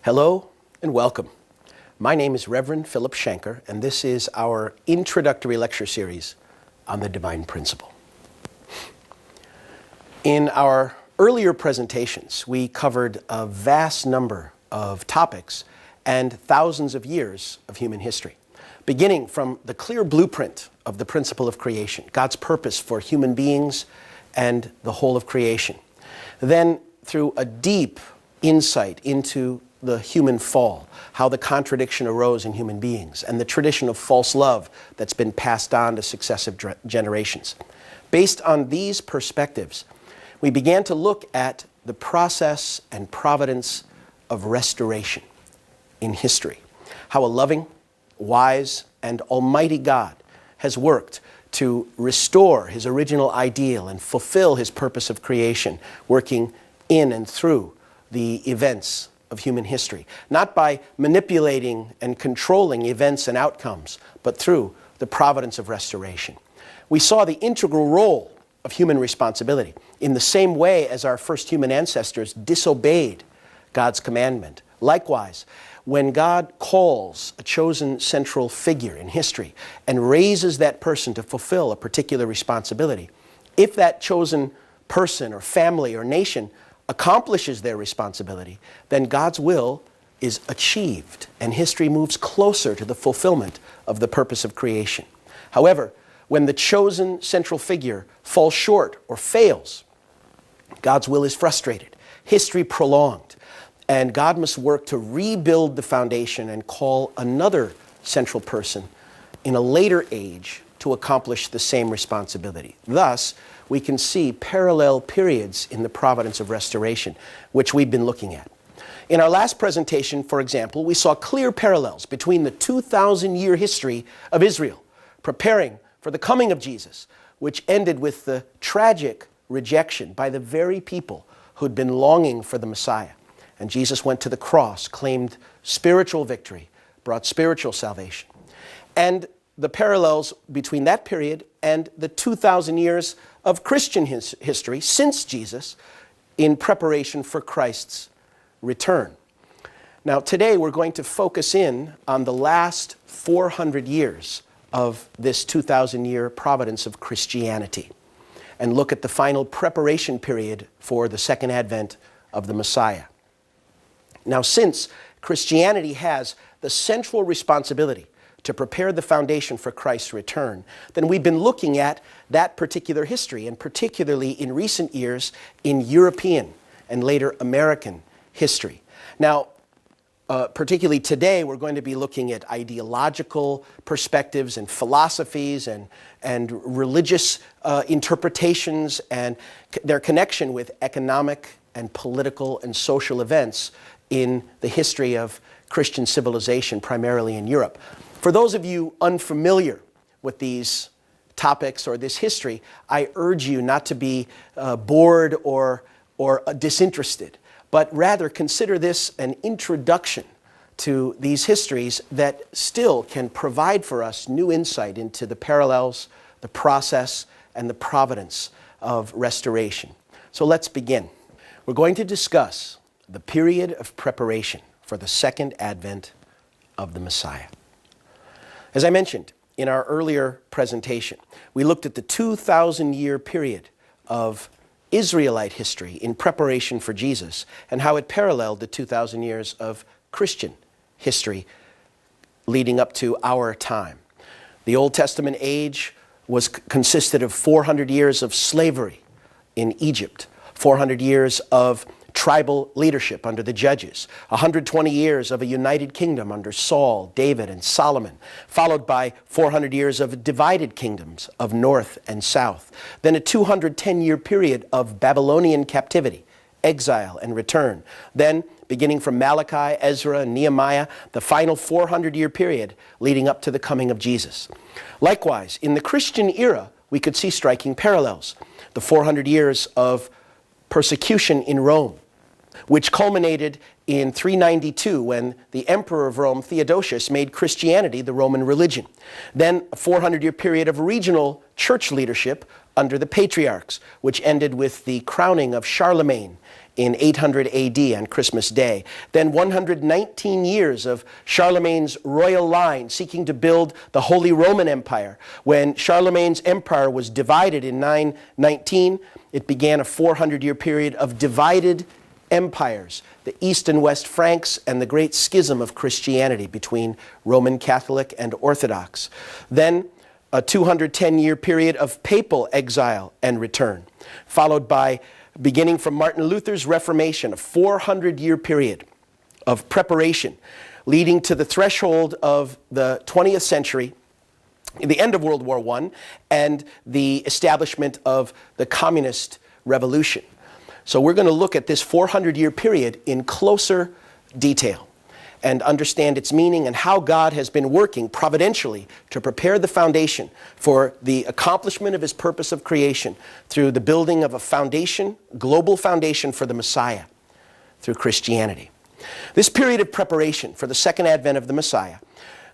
Hello and welcome. My name is Reverend Philip Schanker, and this is our introductory lecture series on the divine principle. In our earlier presentations, we covered a vast number of topics and thousands of years of human history, beginning from the clear blueprint of the principle of creation, God's purpose for human beings and the whole of creation. Then through a deep insight into the human fall, how the contradiction arose in human beings, and the tradition of false love that's been passed on to successive generations. Based on these perspectives, we began to look at the process and providence of restoration in history, how a loving, wise, and almighty God has worked to restore his original ideal and fulfill his purpose of creation, working in and through the events of human history, not by manipulating and controlling events and outcomes, but through the providence of restoration. We saw the integral role of human responsibility in the same way as our first human ancestors disobeyed God's commandment. Likewise, when God calls a chosen central figure in history and raises that person to fulfill a particular responsibility, if that chosen person or family or nation accomplishes their responsibility, then God's will is achieved and history moves closer to the fulfillment of the purpose of creation. However, when the chosen central figure falls short or fails, God's will is frustrated, history prolonged, and God must work to rebuild the foundation and call another central person in a later age to accomplish the same responsibility. Thus, we can see parallel periods in the providence of restoration, which we've been looking at. In our last presentation, for example, we saw clear parallels between the 2,000-year history of Israel, preparing for the coming of Jesus, which ended with the tragic rejection by the very people who'd been longing for the Messiah. And Jesus went to the cross, claimed spiritual victory, brought spiritual salvation. And the parallels between that period and the 2,000 years of Christian history since Jesus in preparation for Christ's return. Now today we're going to focus in on the last 400 years of this 2,000-year providence of Christianity and look at the final preparation period for the second advent of the Messiah. Now, since Christianity has the central responsibility to prepare the foundation for Christ's return, then we've been looking at that particular history, and particularly in recent years in European and later American history. Now, particularly today, we're going to be looking at ideological perspectives and philosophies and religious interpretations and their connection with economic and political and social events in the history of Christian civilization, primarily in Europe. For those of you unfamiliar with these topics or this history, I urge you not to be bored or disinterested, but rather consider this an introduction to these histories that still can provide for us new insight into the parallels, the process, and the providence of restoration. So let's begin. We're going to discuss the period of preparation for the second advent of the Messiah. As I mentioned in our earlier presentation, we looked at the 2,000-year period of Israelite history in preparation for Jesus and how it paralleled the 2,000 years of Christian history leading up to our time. The Old Testament age consisted of 400 years of slavery in Egypt, 400 years of tribal leadership under the judges, 120 years of a united kingdom under Saul, David, and Solomon, followed by 400 years of divided kingdoms of north and south, then a 210-year period of Babylonian captivity, exile, and return, then beginning from Malachi, Ezra, and Nehemiah, the final 400-year period leading up to the coming of Jesus. Likewise, in the Christian era, we could see striking parallels. The 400 years of persecution in Rome, which culminated in 392 when the Emperor of Rome, Theodosius, made Christianity the Roman religion. Then a 400-year period of regional church leadership under the patriarchs, which ended with the crowning of Charlemagne in 800 AD on Christmas Day. Then 119 years of Charlemagne's royal line seeking to build the Holy Roman Empire. When Charlemagne's empire was divided in 919, it began a 400-year period of divided empires, the East and West Franks, and the great schism of Christianity between Roman Catholic and Orthodox. Then a 210-year period of papal exile and return, followed by, beginning from Martin Luther's Reformation, a 400-year period of preparation leading to the threshold of the 20th century, the end of World War I, and the establishment of the communist revolution. So we're going to look at this 400-year period in closer detail and understand its meaning and how God has been working providentially to prepare the foundation for the accomplishment of his purpose of creation through the building of a foundation, global foundation for the Messiah through Christianity. This period of preparation for the second advent of the Messiah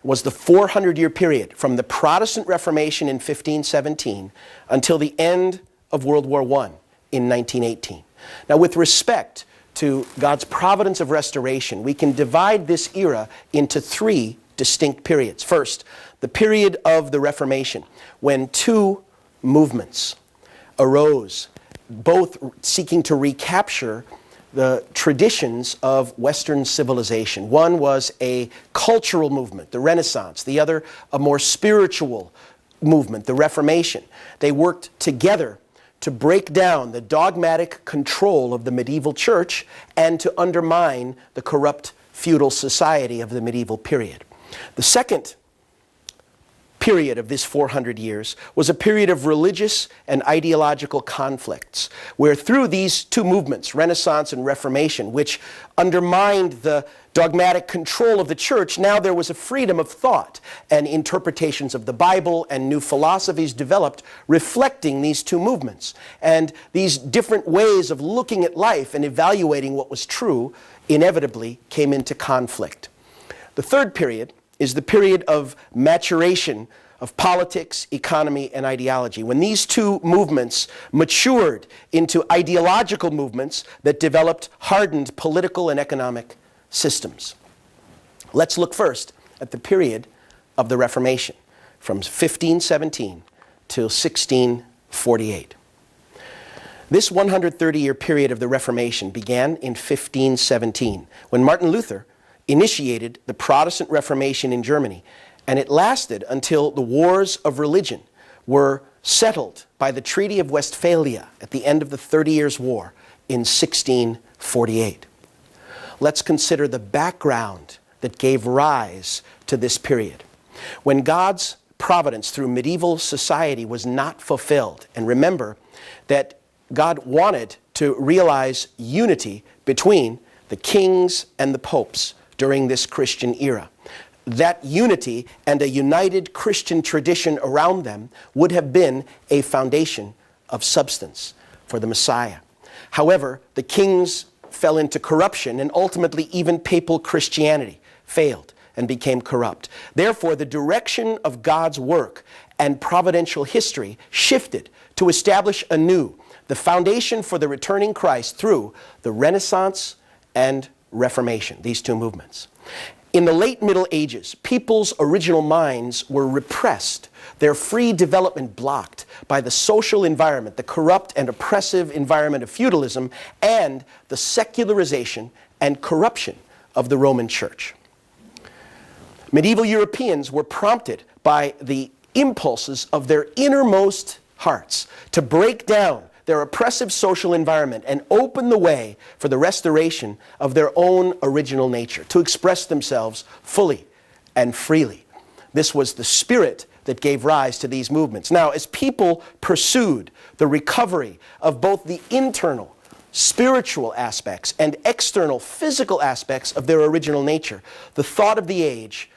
was the 400-year period from the Protestant Reformation in 1517 until the end of World War I in 1918. Now, with respect to God's providence of restoration, we can divide this era into three distinct periods. First, the period of the Reformation, when two movements arose, both seeking to recapture the traditions of Western civilization. One was a cultural movement, the Renaissance; the other, a more spiritual movement, the Reformation. They worked together to break down the dogmatic control of the medieval church and to undermine the corrupt feudal society of the medieval period. The second period of this 400 years was a period of religious and ideological conflicts, where through these two movements, Renaissance and Reformation, which undermined the dogmatic control of the church, now there was a freedom of thought and interpretations of the Bible, and new philosophies developed reflecting these two movements. And these different ways of looking at life and evaluating what was true inevitably came into conflict. The third period is the period of maturation of politics, economy, and ideology, when these two movements matured into ideological movements that developed hardened political and economic systems. Let's look first at the period of the Reformation, from 1517 till 1648. This 130-year period of the Reformation began in 1517, when Martin Luther initiated the Protestant Reformation in Germany, and it lasted until the wars of religion were settled by the Treaty of Westphalia at the end of the 30 Years' War in 1648. Let's consider the background that gave rise to this period, when God's providence through medieval society was not fulfilled. And remember that God wanted to realize unity between the kings and the popes during this Christian era. That unity and a united Christian tradition around them would have been a foundation of substance for the Messiah. However, the kings fell into corruption, and ultimately even papal Christianity failed and became corrupt. Therefore, the direction of God's work and providential history shifted to establish anew the foundation for the returning Christ through the Renaissance and Reformation, these two movements. In the late Middle Ages, people's original minds were repressed, their free development blocked by the social environment, the corrupt and oppressive environment of feudalism, and the secularization and corruption of the Roman Church. Medieval Europeans were prompted by the impulses of their innermost hearts to break down their oppressive social environment and open the way for the restoration of their own original nature, to express themselves fully and freely. This was the spirit that gave rise to these movements. Now, as people pursued the recovery of both the internal spiritual aspects and external physical aspects of their original nature, the thought of the age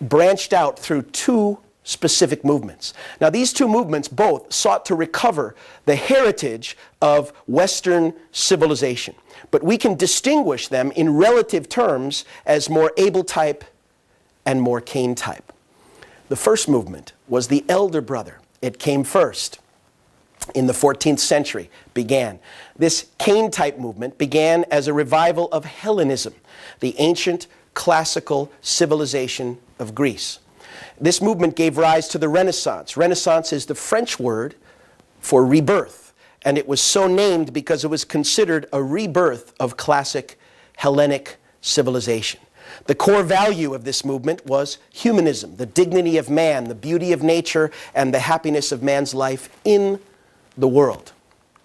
branched out through two specific movements. Now, these two movements both sought to recover the heritage of Western civilization, but we can distinguish them in relative terms as more Abel type and more Cain type. The first movement was the elder brother. It came first. In the 14th century began. This Cain type movement began as a revival of Hellenism, the ancient classical civilization of Greece. This movement gave rise to the Renaissance. Renaissance is the French word for rebirth, and it was so named because it was considered a rebirth of classic Hellenic civilization. The core value of this movement was humanism, the dignity of man, the beauty of nature, and the happiness of man's life in the world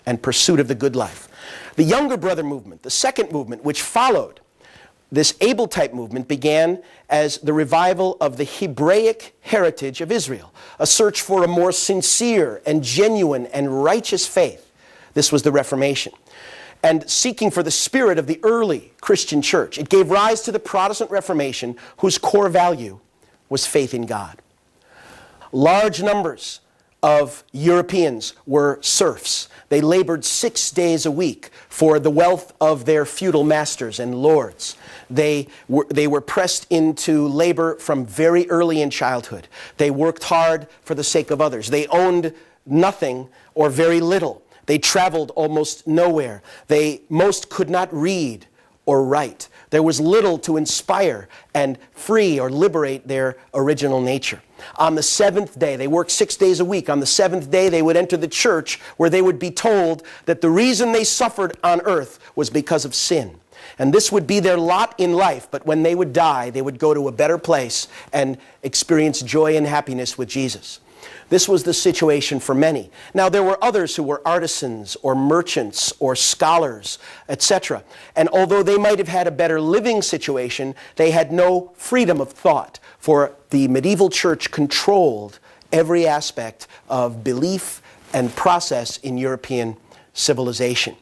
and pursuit of the good life. The younger brother movement, the second movement, which followed this Abel type movement, began as the revival of the Hebraic heritage of Israel, a search for a more sincere and genuine and righteous faith. This was the Reformation. And seeking for the spirit of the early Christian church. It gave rise to the Protestant Reformation, whose core value was faith in God. Large numbers of Europeans were serfs. They labored 6 days a week for the wealth of their feudal masters and lords. They were pressed into labor from very early in childhood. They worked hard for the sake of others. They owned nothing or very little. They traveled almost nowhere. Most could not read or write. There was little to inspire and free or liberate their original nature. On the seventh day, they worked 6 days a week. On the seventh day, they would enter the church where they would be told that the reason they suffered on earth was because of sin. And this would be their lot in life, but when they would die, they would go to a better place and experience joy and happiness with Jesus. This was the situation for many. Now, there were others who were artisans or merchants or scholars, etc. And although they might have had a better living situation, they had no freedom of thought, for the medieval church controlled every aspect of belief and process in European civilization.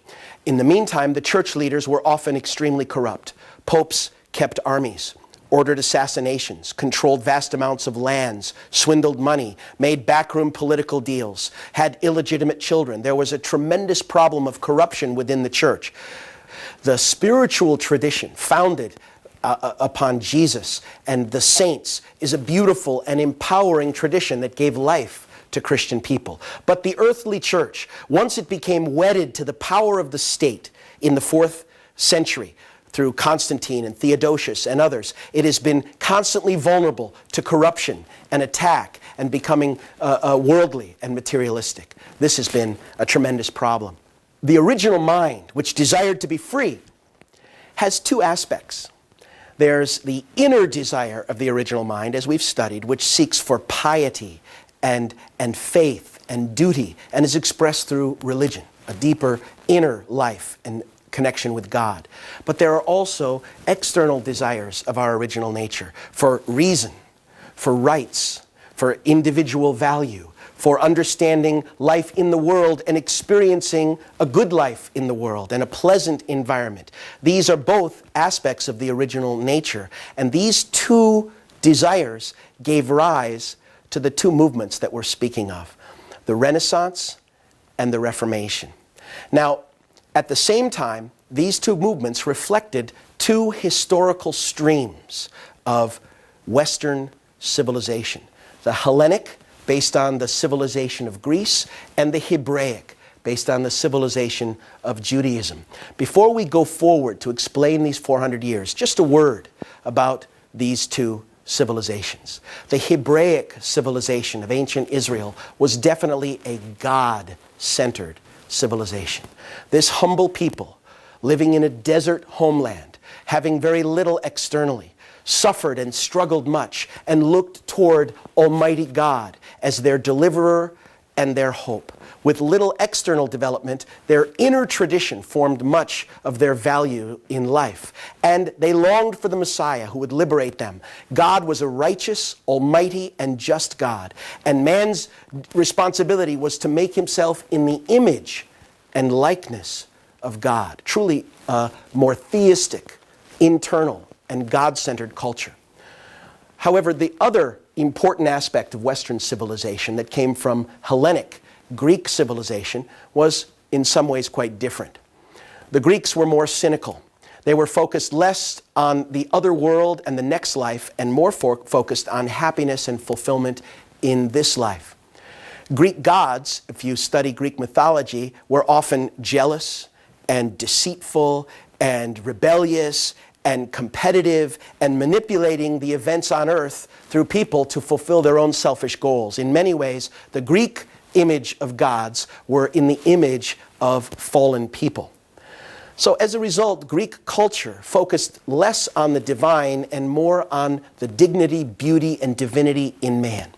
In the meantime, the church leaders were often extremely corrupt. Popes kept armies, ordered assassinations, controlled vast amounts of lands, swindled money, made backroom political deals, had illegitimate children. There was a tremendous problem of corruption within the church. The spiritual tradition founded upon Jesus and the saints is a beautiful and empowering tradition that gave life to Christian people. But the earthly church, once it became wedded to the power of the state in the 4th century, through Constantine and Theodosius and others, it has been constantly vulnerable to corruption and attack and becoming worldly and materialistic. This has been a tremendous problem. The original mind, which desired to be free, has two aspects. There's the inner desire of the original mind, as we've studied, which seeks for piety and faith and duty, and is expressed through religion, a deeper inner life and connection with God. But there are also external desires of our original nature for reason, for rights, for individual value, for understanding life in the world and experiencing a good life in the world and a pleasant environment. These are both aspects of the original nature, and these two desires gave rise to the two movements that we're speaking of, the Renaissance and the Reformation. Now, at the same time, these two movements reflected two historical streams of Western civilization. The Hellenic, based on the civilization of Greece, and the Hebraic, based on the civilization of Judaism. Before we go forward to explain these 400 years, just a word about these two civilizations. The Hebraic civilization of ancient Israel was definitely a God-centered civilization. This humble people, living in a desert homeland, having very little externally, suffered and struggled much and looked toward Almighty God as their deliverer and their hope. With little external development, their inner tradition formed much of their value in life. And they longed for the Messiah who would liberate them. God was a righteous, almighty, and just God. And man's responsibility was to make himself in the image and likeness of God. Truly a more theistic, internal, and God-centered culture. However, the other important aspect of Western civilization that came from Hellenic Greek civilization was in some ways quite different. The Greeks were more cynical. They were focused less on the other world and the next life and more focused on happiness and fulfillment in this life. Greek gods, if you study Greek mythology, were often jealous and deceitful and rebellious and competitive and manipulating the events on earth through people to fulfill their own selfish goals. In many ways, the Greek image of gods were in the image of fallen people. So as a result, Greek culture focused less on the divine and more on the dignity, beauty, and divinity in man.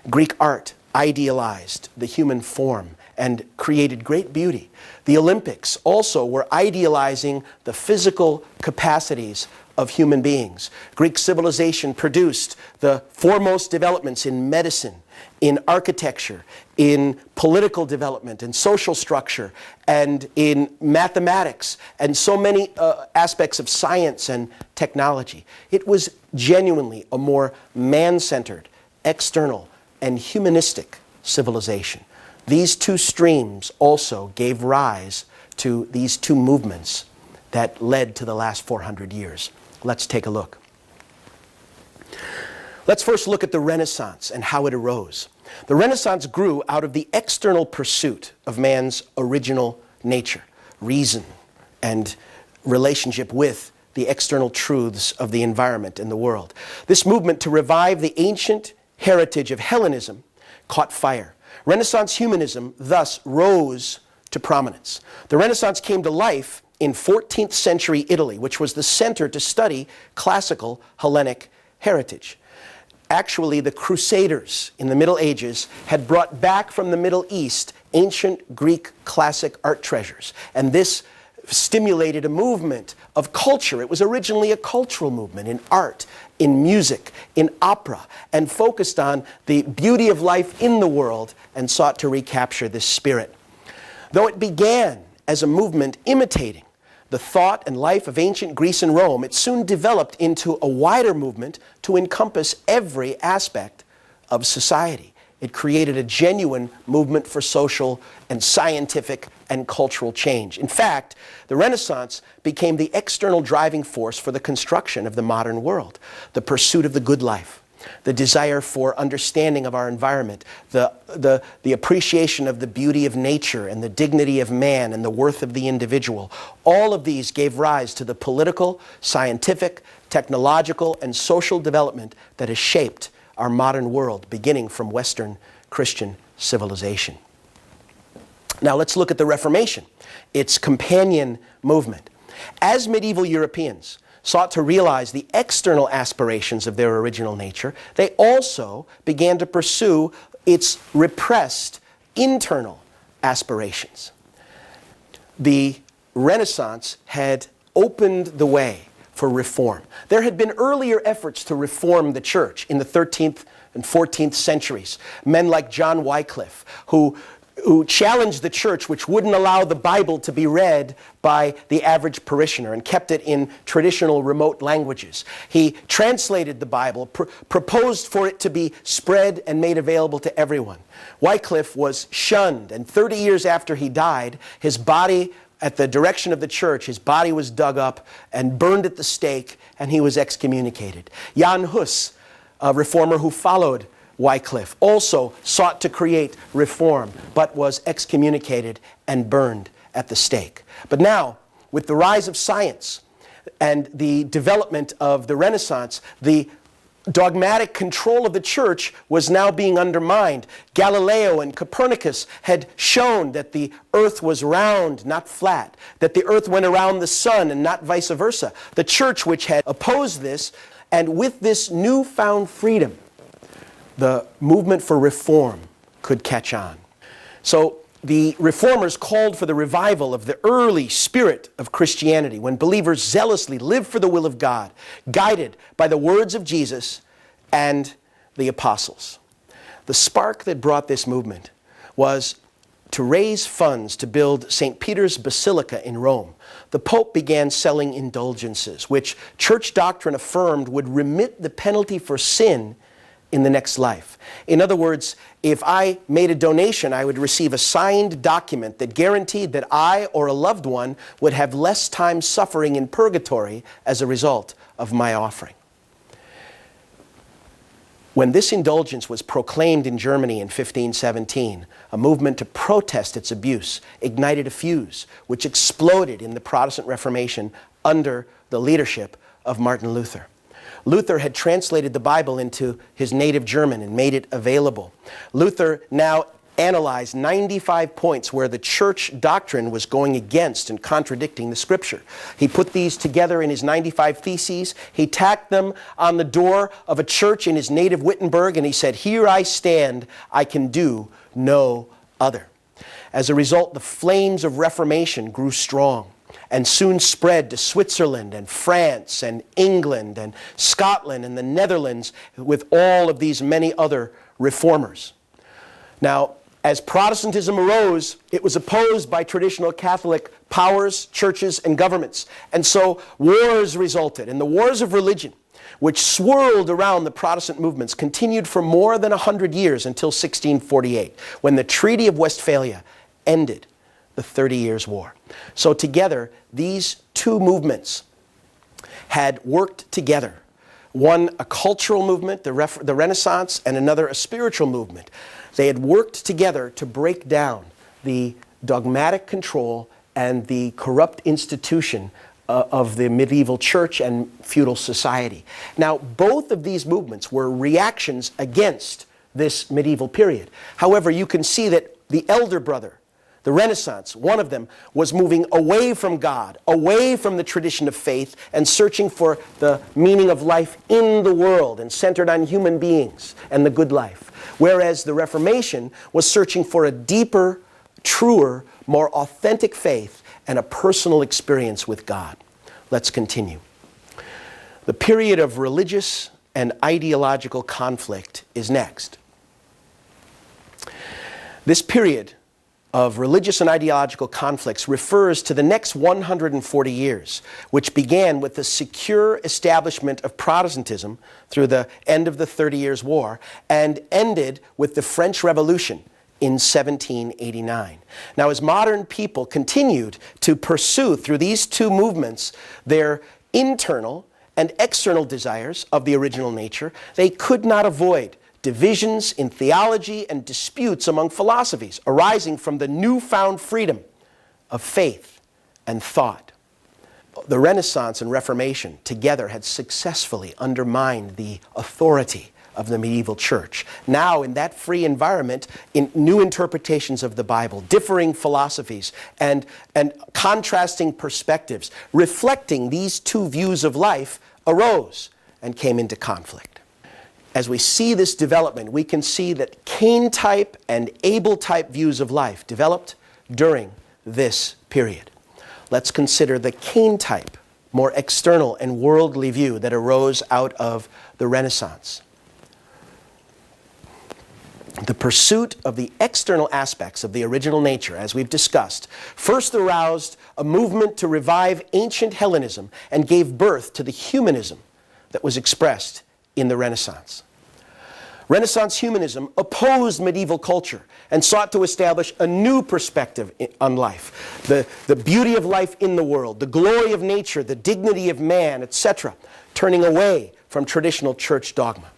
Greek art idealized the human form and created great beauty. The Olympics also were idealizing the physical capacities of human beings. Greek civilization produced the foremost developments in medicine, in architecture, in political development, in social structure, and in mathematics, and so many aspects of science and technology. It was genuinely a more man-centered, external, and humanistic civilization. These two streams also gave rise to these two movements that led to the last 400 years. Let's take a look. Let's first look at the Renaissance and how it arose. The Renaissance grew out of the external pursuit of man's original nature, reason, and relationship with the external truths of the environment and the world. This movement to revive the ancient heritage of Hellenism caught fire. Renaissance humanism thus rose to prominence. The Renaissance came to life in 14th century Italy, which was the center to study classical Hellenic heritage. Actually, the Crusaders in the Middle Ages had brought back from the Middle East ancient Greek classic art treasures, and this stimulated a movement of culture. It was originally a cultural movement in art, in music, in opera, and focused on the beauty of life in the world and sought to recapture this spirit. Though it began as a movement imitating the thought and life of ancient Greece and Rome, it soon developed into a wider movement to encompass every aspect of society. It created a genuine movement for social and scientific and cultural change. In fact, the Renaissance became the external driving force for the construction of the modern world, the pursuit of the good life, the desire for understanding of our environment, the appreciation of the beauty of nature and the dignity of man and the worth of the individual. All of these gave rise to the political, scientific, technological, and social development that has shaped our modern world, beginning from Western Christian civilization. Now let's look at the Reformation, its companion movement. As medieval Europeans sought to realize the external aspirations of their original nature, they also began to pursue its repressed internal aspirations. The Renaissance had opened the way for reform. There had been earlier efforts to reform the church in the 13th and 14th centuries. Men like John Wycliffe, who challenged the church, which wouldn't allow the Bible to be read by the average parishioner and kept it in traditional remote languages. He translated the Bible, proposed for it to be spread and made available to everyone. Wycliffe was shunned, and 30 years after he died, his body, at the direction of the church, his body was dug up and burned at the stake, and he was excommunicated. Jan Hus, a reformer who followed Wycliffe, also sought to create reform, but was excommunicated and burned at the stake. But now, with the rise of science and the development of the Renaissance, the dogmatic control of the church was now being undermined. Galileo and Copernicus had shown that the earth was round, not flat, that the earth went around the sun and not vice versa. The church, which had opposed this, and with this newfound freedom, the movement for reform could catch on. So the reformers called for the revival of the early spirit of Christianity, when believers zealously lived for the will of God, guided by the words of Jesus and the apostles. The spark that brought this movement was to raise funds to build St. Peter's Basilica in Rome. The Pope began selling indulgences, which church doctrine affirmed would remit the penalty for sin in the next life. In other words, if I made a donation, I would receive a signed document that guaranteed that I or a loved one would have less time suffering in purgatory as a result of my offering. When this indulgence was proclaimed in Germany in 1517, a movement to protest its abuse ignited a fuse which exploded in the Protestant Reformation under the leadership of Martin Luther. Luther had translated the Bible into his native German and made it available. Luther now analyzed 95 points where the church doctrine was going against and contradicting the Scripture. He put these together in his 95 theses. He tacked them on the door of a church in his native Wittenberg, and he said, "Here I stand, I can do no other." As a result, the flames of Reformation grew strong and soon spread to Switzerland and France and England and Scotland and the Netherlands with all of these many other reformers. Now, as Protestantism arose, it was opposed by traditional Catholic powers, churches, and governments. And so wars resulted, and the wars of religion, which swirled around the Protestant movements, continued for more than 100 years until 1648, when the Treaty of Westphalia ended the 30 Years' War. So together, these two movements had worked together. One, a cultural movement, the Renaissance, and another, a spiritual movement. They had worked together to break down the dogmatic control and the corrupt institution of the medieval church and feudal society. Now, both of these movements were reactions against this medieval period. However, you can see that the elder brother, the Renaissance, one of them, was moving away from God, away from the tradition of faith, and searching for the meaning of life in the world and centered on human beings and the good life. Whereas the Reformation was searching for a deeper, truer, more authentic faith and a personal experience with God. Let's continue. The period of religious and ideological conflict is next. This period of religious and ideological conflicts refers to the next 140 years, which began with the secure establishment of Protestantism through the end of the 30 Years' War and ended with the French Revolution in 1789. Now, as modern people continued to pursue through these two movements their internal and external desires of the original nature, they could not avoid divisions in theology and disputes among philosophies arising from the newfound freedom of faith and thought. The Renaissance and Reformation together had successfully undermined the authority of the medieval church. Now, in that free environment, in new interpretations of the Bible, differing philosophies, and contrasting perspectives, reflecting these two views of life, arose and came into conflict. As we see this development, we can see that Cain-type and Abel-type views of life developed during this period. Let's consider the Cain-type, more external and worldly view that arose out of the Renaissance. The pursuit of the external aspects of the original nature, as we've discussed, first aroused a movement to revive ancient Hellenism and gave birth to the humanism that was expressed in the Renaissance. Renaissance humanism opposed medieval culture and sought to establish a new perspective on life. The beauty of life in the world, the glory of nature, the dignity of man, etc., turning away from traditional church dogma.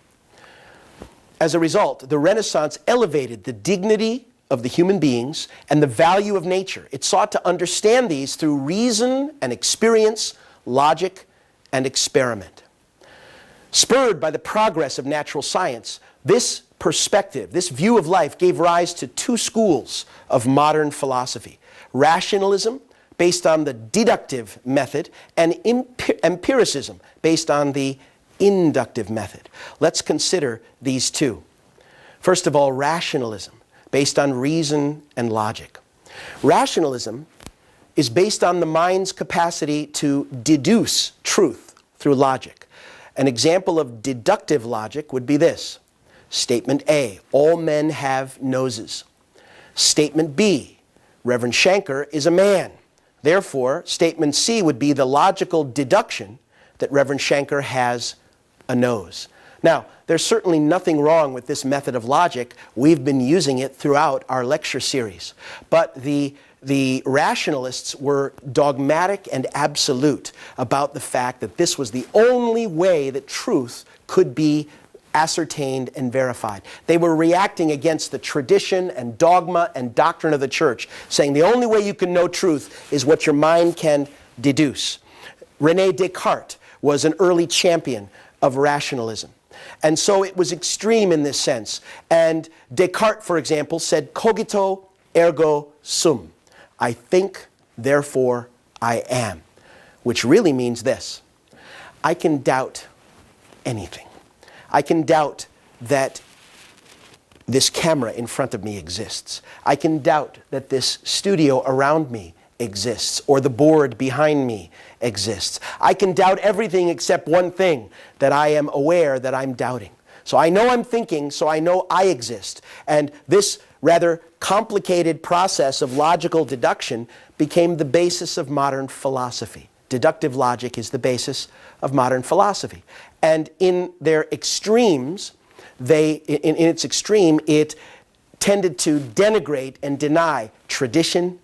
As a result, the Renaissance elevated the dignity of the human beings and the value of nature. It sought to understand these through reason and experience, logic and experiment. Spurred by the progress of natural science, this perspective, this view of life gave rise to two schools of modern philosophy: rationalism, based on the deductive method, and empiricism, based on the inductive method. Let's consider these two. First of all, rationalism, based on reason and logic. Rationalism is based on the mind's capacity to deduce truth through logic. An example of deductive logic would be this. Statement A, all men have noses. Statement B, Reverend Schanker is a man. Therefore, statement C would be the logical deduction that Reverend Schanker has a nose. Now, there's certainly nothing wrong with this method of logic. We've been using it throughout our lecture series. But the rationalists were dogmatic and absolute about the fact that this was the only way that truth could be ascertained and verified. They were reacting against the tradition and dogma and doctrine of the church, saying the only way you can know truth is what your mind can deduce. René Descartes was an early champion of rationalism. And so it was extreme in this sense. And Descartes, for example, said, cogito ergo sum. I think, therefore I am. Which really means this: I can doubt anything. I can doubt that this camera in front of me exists. I can doubt that this studio around me exists, or the board behind me exists. I can doubt everything except one thing, that I am aware that I'm doubting. So I know I'm thinking, so I know I exist. And this rather complicated process of logical deduction became the basis of modern philosophy. Deductive logic is the basis of modern philosophy. And in their extremes, in its extreme, it tended to denigrate and deny tradition,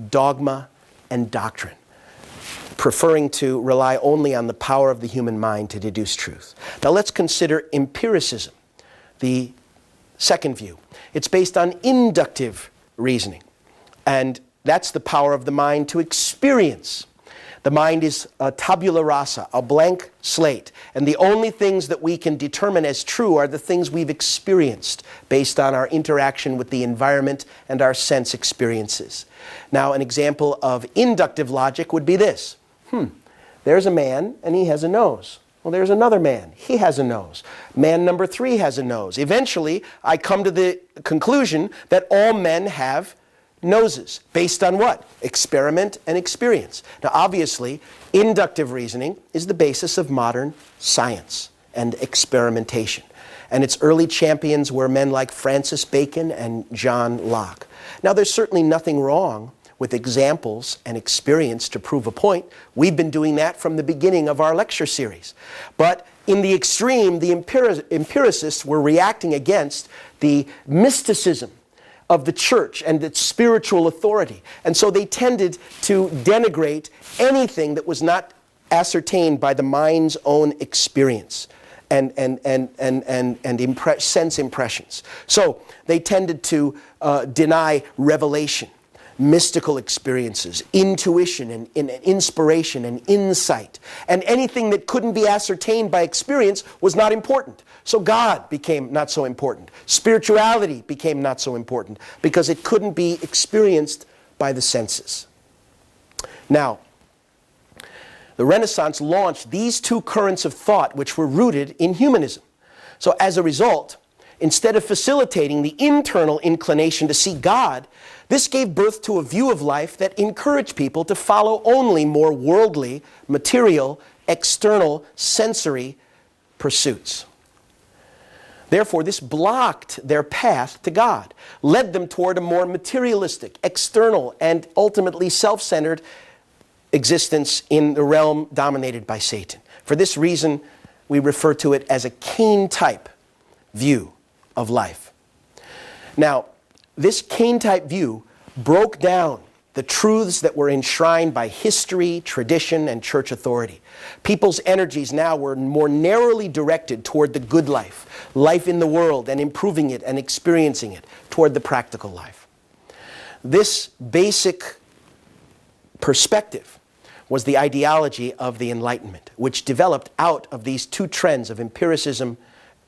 dogma, and doctrine, preferring to rely only on the power of the human mind to deduce truth. Now let's consider empiricism, the second view. It's based on inductive reasoning, and that's the power of the mind to experience. The mind is a tabula rasa, a blank slate, and the only things that we can determine as true are the things we've experienced based on our interaction with the environment and our sense experiences. Now, an example of inductive logic would be this. There's a man and he has a nose. Well, there's another man. He has a nose. Man number 3 has a nose. Eventually, I come to the conclusion that all men have noses. Based on what? Experiment and experience. Now, obviously, inductive reasoning is the basis of modern science and experimentation. And its early champions were men like Francis Bacon and John Locke. Now, there's certainly nothing wrong with examples and experience to prove a point. We've been doing that from the beginning of our lecture series. But in the extreme, the empiricists were reacting against the mysticism of the church and its spiritual authority. And so they tended to denigrate anything that was not ascertained by the mind's own experience and sense impressions. So they tended to deny revelation, mystical experiences, intuition and inspiration and insight. And anything that couldn't be ascertained by experience was not important. So God became not so important. Spirituality became not so important because it couldn't be experienced by the senses. Now, the Renaissance launched these two currents of thought which were rooted in humanism. So as a result, instead of facilitating the internal inclination to see God, this gave birth to a view of life that encouraged people to follow only more worldly, material, external, sensory pursuits. Therefore, this blocked their path to God, led them toward a more materialistic, external, and ultimately self-centered existence in the realm dominated by Satan. For this reason, we refer to it as a Cain-type view of life. Now, this Cain-type view broke down the truths that were enshrined by history, tradition, and church authority. People's energies now were more narrowly directed toward the good life, life in the world, and improving it and experiencing it, toward the practical life. This basic perspective was the ideology of the Enlightenment, which developed out of these two trends of empiricism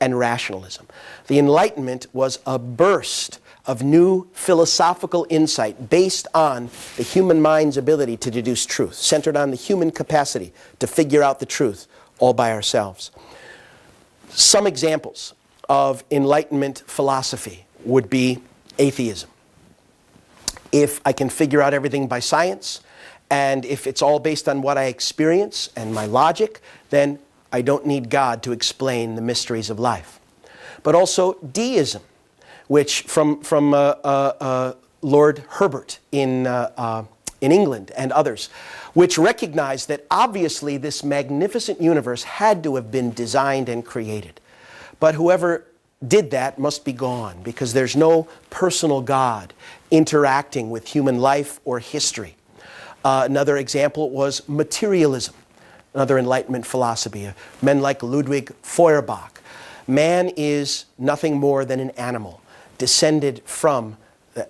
and rationalism. The Enlightenment was a burst of new philosophical insight based on the human mind's ability to deduce truth, centered on the human capacity to figure out the truth all by ourselves. Some examples of Enlightenment philosophy would be atheism. If I can figure out everything by science, and if it's all based on what I experience and my logic, then I don't need God to explain the mysteries of life. But also deism, which from Lord Herbert in England and others, which recognized that obviously this magnificent universe had to have been designed and created But whoever did that must be gone, because there's no personal God interacting with human life or history. Another example was materialism, another Enlightenment philosophy. Men like Ludwig Feuerbach. Man is nothing more than an animal, descended from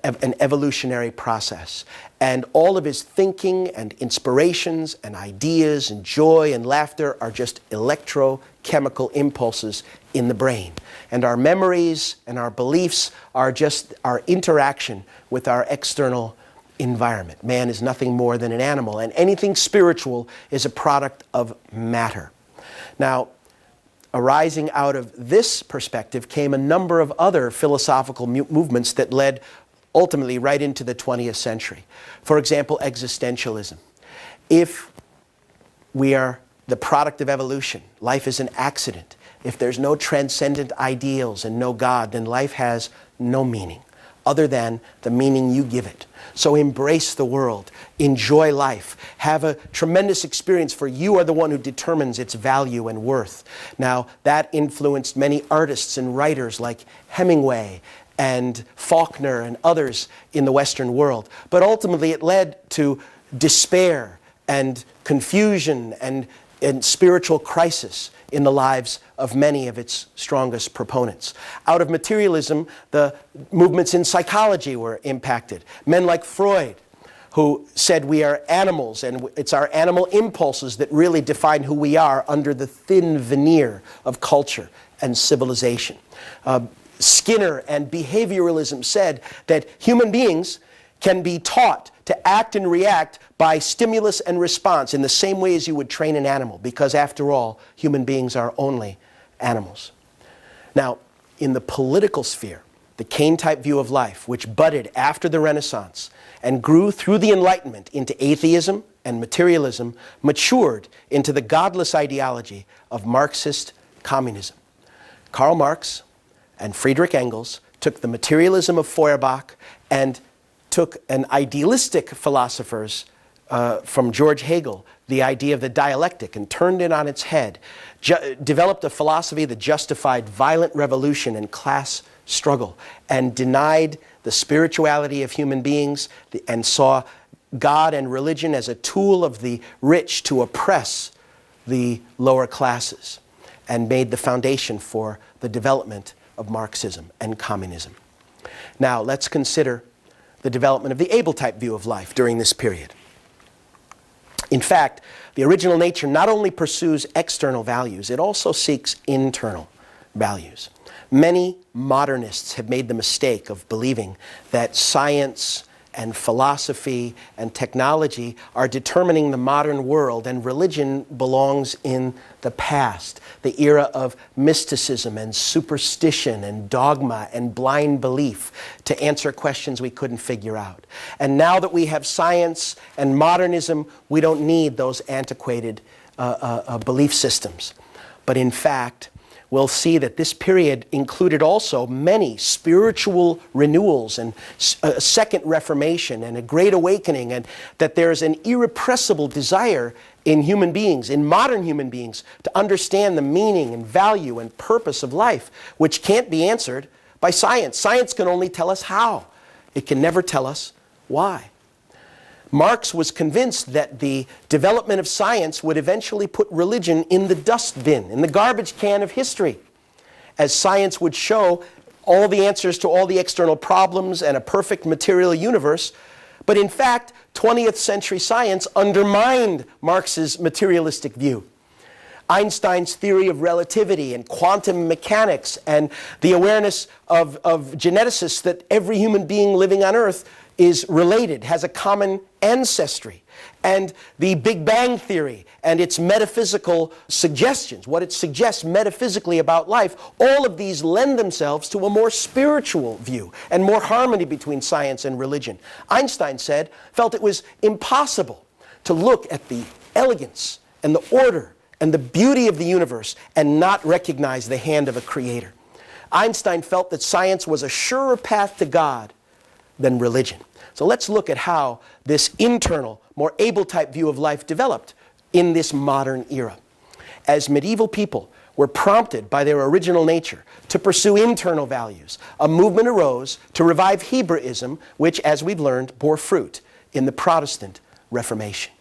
an evolutionary process. And all of his thinking and inspirations and ideas and joy and laughter are just electrochemical impulses in the brain. And our memories and our beliefs are just our interaction with our external environment. Man is nothing more than an animal, and anything spiritual is a product of matter. Now, arising out of this perspective came a number of other philosophical movements that led ultimately right into the 20th century. For example, existentialism. If we are the product of evolution, life is an accident. If there's no transcendent ideals and no God, then life has no meaning other than the meaning you give it. So embrace the world, enjoy life, have a tremendous experience, for you are the one who determines its value and worth. Now, that influenced many artists and writers like Hemingway and Faulkner and others in the Western world. But ultimately it led to despair and confusion and spiritual crisis in the lives of many of its strongest proponents. Out of materialism, the movements in psychology were impacted. Men like Freud, who said we are animals, and it's our animal impulses that really define who we are under the thin veneer of culture and civilization. Skinner and behavioralism said that human beings can be taught to act and react by stimulus and response in the same way as you would train an animal, because after all, human beings are only animals. Now, in the political sphere, the Kane-type view of life, which budded after the Renaissance and grew through the Enlightenment into atheism and materialism, matured into the godless ideology of Marxist communism. Karl Marx and Friedrich Engels took the materialism of Feuerbach and took an idealistic philosophers from George Hegel, the idea of the dialectic, and turned it on its head, developed a philosophy that justified violent revolution and class struggle, and denied the spirituality of human beings, and saw God and religion as a tool of the rich to oppress the lower classes, and made the foundation for the development of Marxism and communism. Now, let's consider the development of the Abel-type view of life during this period. In fact, the original nature not only pursues external values, it also seeks internal values. Many modernists have made the mistake of believing that science and philosophy and technology are determining the modern world, and religion belongs in the past, the era of mysticism and superstition and dogma and blind belief to answer questions we couldn't figure out. And now that we have science and modernism, we don't need those antiquated belief systems. But in fact, we'll see that this period included also many spiritual renewals and a second reformation and a great awakening, and that there's an irrepressible desire in human beings, in modern human beings, to understand the meaning and value and purpose of life, which can't be answered by science. Science can only tell us how. It can never tell us why. Marx was convinced that the development of science would eventually put religion in the dustbin, in the garbage can of history, as science would show all the answers to all the external problems and a perfect material universe. But in fact, 20th century science undermined Marx's materialistic view. Einstein's theory of relativity and quantum mechanics and the awareness of geneticists that every human being living on Earth is related, has a common ancestry, and the Big Bang Theory and its metaphysical suggestions, what it suggests metaphysically about life, all of these lend themselves to a more spiritual view and more harmony between science and religion. Einstein felt it was impossible to look at the elegance and the order and the beauty of the universe and not recognize the hand of a creator. Einstein felt that science was a surer path to God than religion. So let's look at how this internal, more Abel-type view of life developed in this modern era. As medieval people were prompted by their original nature to pursue internal values, a movement arose to revive Hebraism, which, as we've learned, bore fruit in the Protestant Reformation.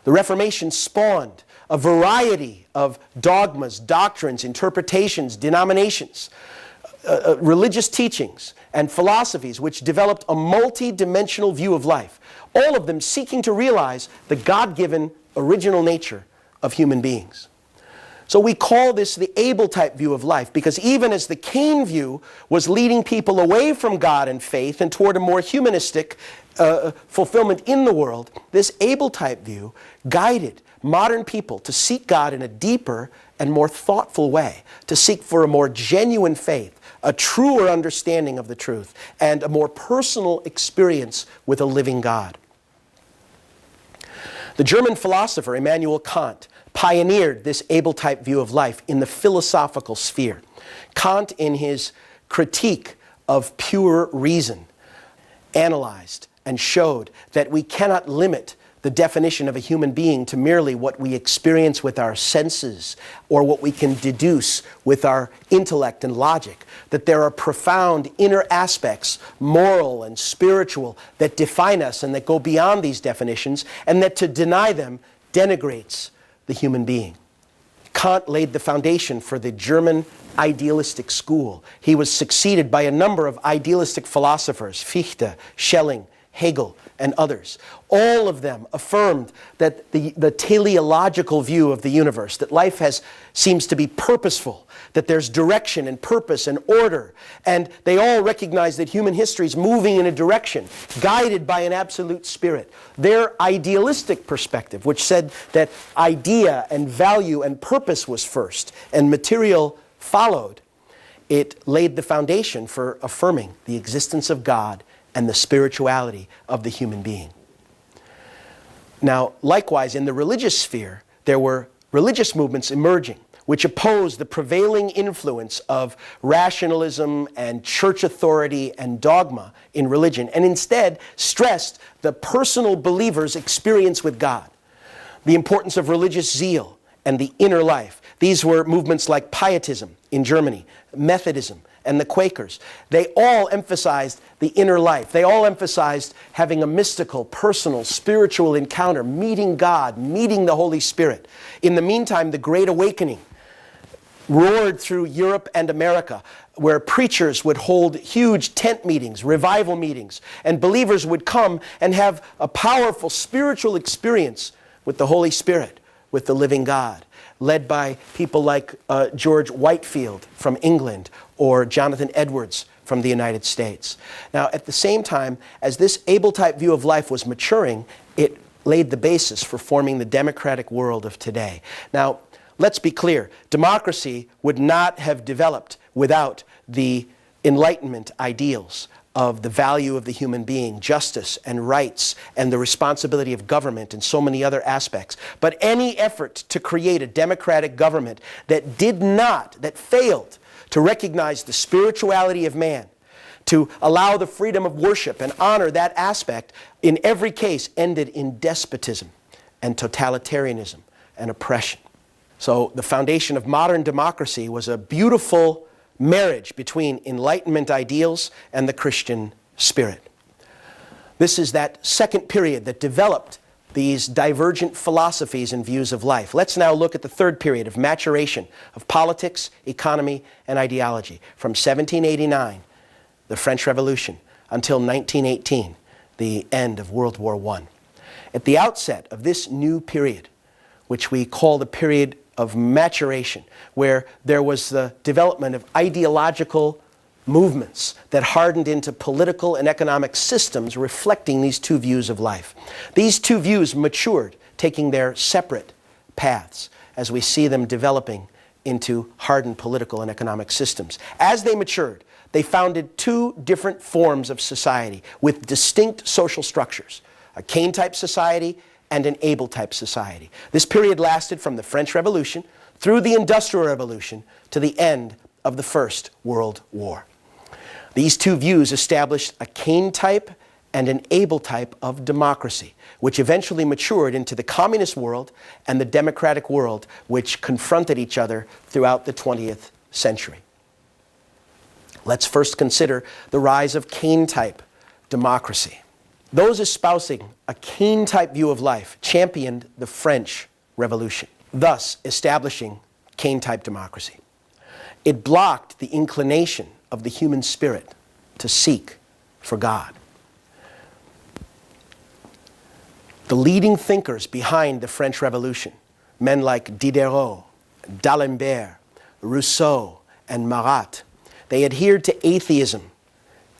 The Reformation spawned a variety of dogmas, doctrines, interpretations, denominations, religious teachings, and philosophies which developed a multi-dimensional view of life, all of them seeking to realize the God-given original nature of human beings. So we call this the Abel type view of life, because even as the Cain view was leading people away from God and faith and toward a more humanistic fulfillment in the world, this Abel type view guided modern people to seek God in a deeper and more thoughtful way, to seek for a more genuine faith, a truer understanding of the truth, and a more personal experience with a living God. The German philosopher Immanuel Kant pioneered this Abel-type view of life in the philosophical sphere. Kant, in his critique of pure reason, analyzed and showed that we cannot limit the definition of a human being to merely what we experience with our senses or what we can deduce with our intellect and logic, that there are profound inner aspects, moral and spiritual, that define us and that go beyond these definitions, and that to deny them denigrates the human being. Kant laid the foundation for the German idealistic school. He was succeeded by a number of idealistic philosophers, Fichte, Schelling, Hegel, and others. All of them affirmed that the teleological view of the universe, that life seems to be purposeful, that there's direction and purpose and order, and they all recognize that human history is moving in a direction, guided by an absolute spirit. Their idealistic perspective, which said that idea and value and purpose was first, and material followed, it laid the foundation for affirming the existence of God and the spirituality of the human being. Now, likewise, in the religious sphere, there were religious movements emerging which opposed the prevailing influence of rationalism and church authority and dogma in religion, and instead stressed the personal believer's experience with God, the importance of religious zeal and the inner life. These were movements like Pietism in Germany, Methodism, and the Quakers. They all emphasized the inner life. They all emphasized having a mystical, personal, spiritual encounter, meeting God, meeting the Holy Spirit. In the meantime, the Great Awakening roared through Europe and America, where preachers would hold huge tent meetings, revival meetings, and believers would come and have a powerful spiritual experience with the Holy Spirit, with the living God, led by people like George Whitefield from England or Jonathan Edwards from the United States. Now, at the same time, as this Abel-type view of life was maturing, it laid the basis for forming the democratic world of today. Now, let's be clear. Democracy would not have developed without the Enlightenment ideals of the value of the human being, justice and rights, and the responsibility of government, and so many other aspects. But any effort to create a democratic government that failed to recognize the spirituality of man, to allow the freedom of worship and honor that aspect, in every case ended in despotism and totalitarianism and oppression. So the foundation of modern democracy was a beautiful marriage between Enlightenment ideals and the Christian spirit. This is that second period that developed these divergent philosophies and views of life. Let's now look at the third period of maturation of politics, economy, and ideology, from 1789, the French Revolution, until 1918, the end of World War I. At the outset of this new period, which we call the period of maturation, where there was the development of ideological movements that hardened into political and economic systems reflecting these two views of life. These two views matured, taking their separate paths as we see them developing into hardened political and economic systems. As they matured, they founded two different forms of society with distinct social structures, a Cain-type society and an Abel-type society. This period lasted from the French Revolution through the Industrial Revolution to the end of the First World War. These two views established a Cain-type and an able type of democracy, which eventually matured into the communist world and the democratic world, which confronted each other throughout the 20th century. Let's first consider the rise of Kane-type democracy. Those espousing a Kane-type view of life championed the French Revolution, thus establishing Kane-type democracy. It blocked the inclination of the human spirit to seek for God. The leading thinkers behind the French Revolution, men like Diderot, D'Alembert, Rousseau, and Marat, they adhered to atheism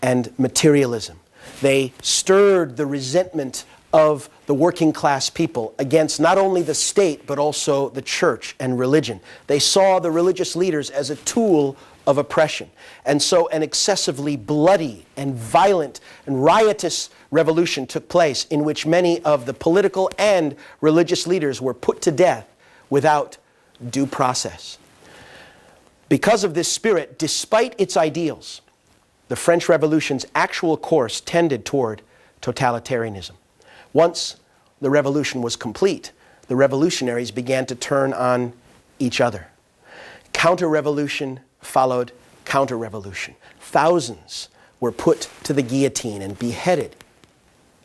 and materialism. They stirred the resentment of the working class people against not only the state, but also the church and religion. They saw the religious leaders as a tool of oppression. And so an excessively bloody and violent and riotous revolution took place in which many of the political and religious leaders were put to death without due process. Because of this spirit, despite its ideals, the French Revolution's actual course tended toward totalitarianism. Once the revolution was complete, the revolutionaries began to turn on each other. Counter-revolution followed counter-revolution. Thousands were put to the guillotine and beheaded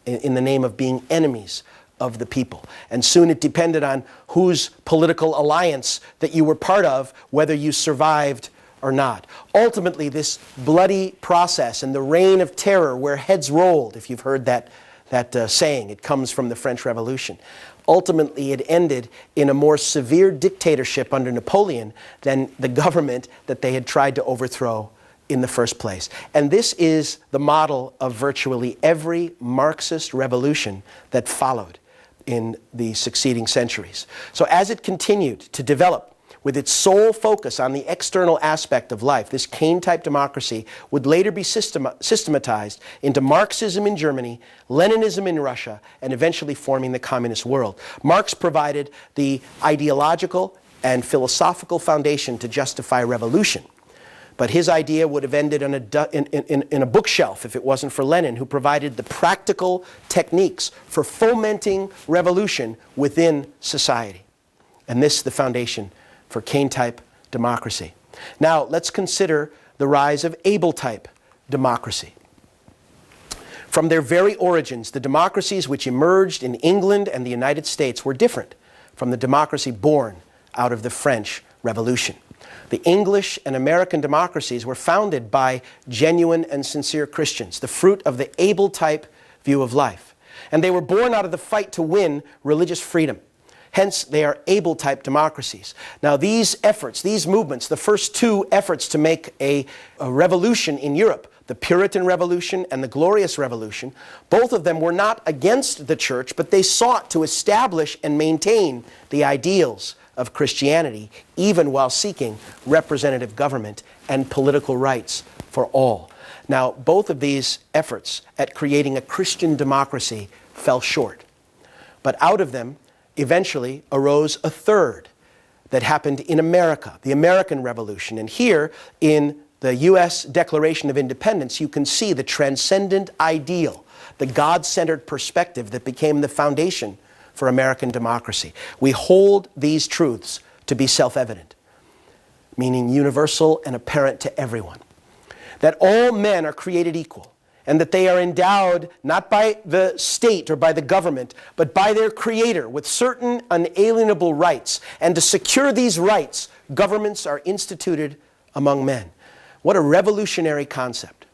in the name of being enemies of the people. And soon it depended on whose political alliance that you were part of, whether you survived or not. Ultimately, this bloody process and the reign of terror where heads rolled, if you've heard that saying, it comes from the French Revolution. Ultimately, it ended in a more severe dictatorship under Napoleon than the government that they had tried to overthrow in the first place. And this is the model of virtually every Marxist revolution that followed in the succeeding centuries. So as it continued to develop with its sole focus on the external aspect of life, this Kane-type democracy would later be systematized into Marxism in Germany, Leninism in Russia, and eventually forming the communist world. Marx provided the ideological and philosophical foundation to justify revolution. But his idea would have ended in a bookshelf if it wasn't for Lenin, who provided the practical techniques for fomenting revolution within society. And this is the foundation for Kane-type democracy. Now, let's consider the rise of able-type democracy. From their very origins, the democracies which emerged in England and the United States were different from the democracy born out of the French Revolution. The English and American democracies were founded by genuine and sincere Christians, the fruit of the able-type view of life. And they were born out of the fight to win religious freedom. Hence, they are able-type democracies. Now, these efforts, these movements, the first two efforts to make a revolution in Europe, the Puritan Revolution and the Glorious Revolution, both of them were not against the church, but they sought to establish and maintain the ideals of Christianity, even while seeking representative government and political rights for all. Now, both of these efforts at creating a Christian democracy fell short. But out of them, eventually arose a third that happened in America, the American Revolution. And here in the U.S. Declaration of Independence, you can see the transcendent ideal, the God-centered perspective that became the foundation for American democracy. We hold these truths to be self-evident, meaning universal and apparent to everyone, that all men are created equal, and that they are endowed not by the state or by the government, but by their Creator with certain unalienable rights. And to secure these rights, governments are instituted among men. What a revolutionary concept.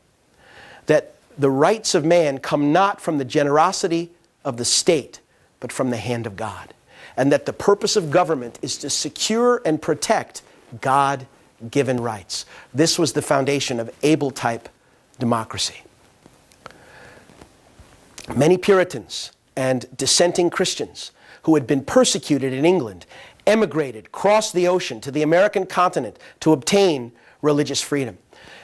That the rights of man come not from the generosity of the state, but from the hand of God. And that the purpose of government is to secure and protect God-given rights. This was the foundation of able-type democracy. Many Puritans and dissenting Christians who had been persecuted in England emigrated, crossed the ocean to the American continent to obtain religious freedom.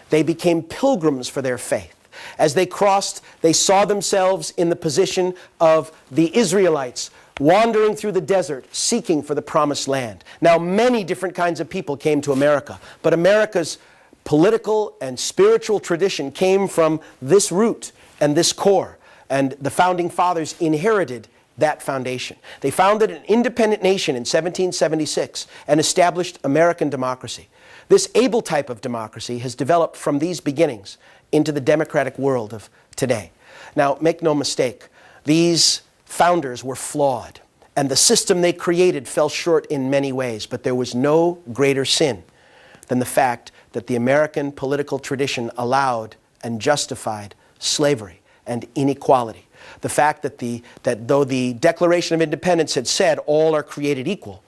They became pilgrims for their faith. As they crossed, they saw themselves in the position of the Israelites wandering through the desert, seeking for the promised land. Now, many different kinds of people came to America, but America's political and spiritual tradition came from this root and this core. And the Founding Fathers inherited that foundation. They founded an independent nation in 1776 and established American democracy. This able type of democracy has developed from these beginnings into the democratic world of today. Now, make no mistake, these founders were flawed, and the system they created fell short in many ways, but there was no greater sin than the fact that the American political tradition allowed and justified slavery and inequality. The fact that though the Declaration of Independence had said all are created equal,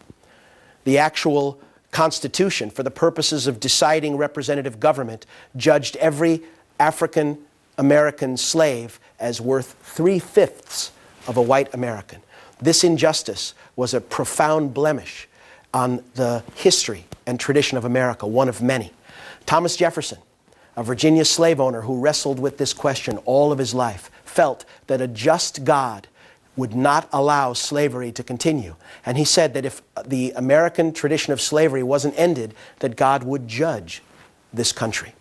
the actual Constitution, for the purposes of deciding representative government, judged every African American slave as worth 3/5 of a white American. This injustice was a profound blemish on the history and tradition of America, one of many. Thomas Jefferson, a Virginia slave owner who wrestled with this question all of his life, felt that a just God would not allow slavery to continue. And he said that if the American tradition of slavery wasn't ended, that God would judge this country.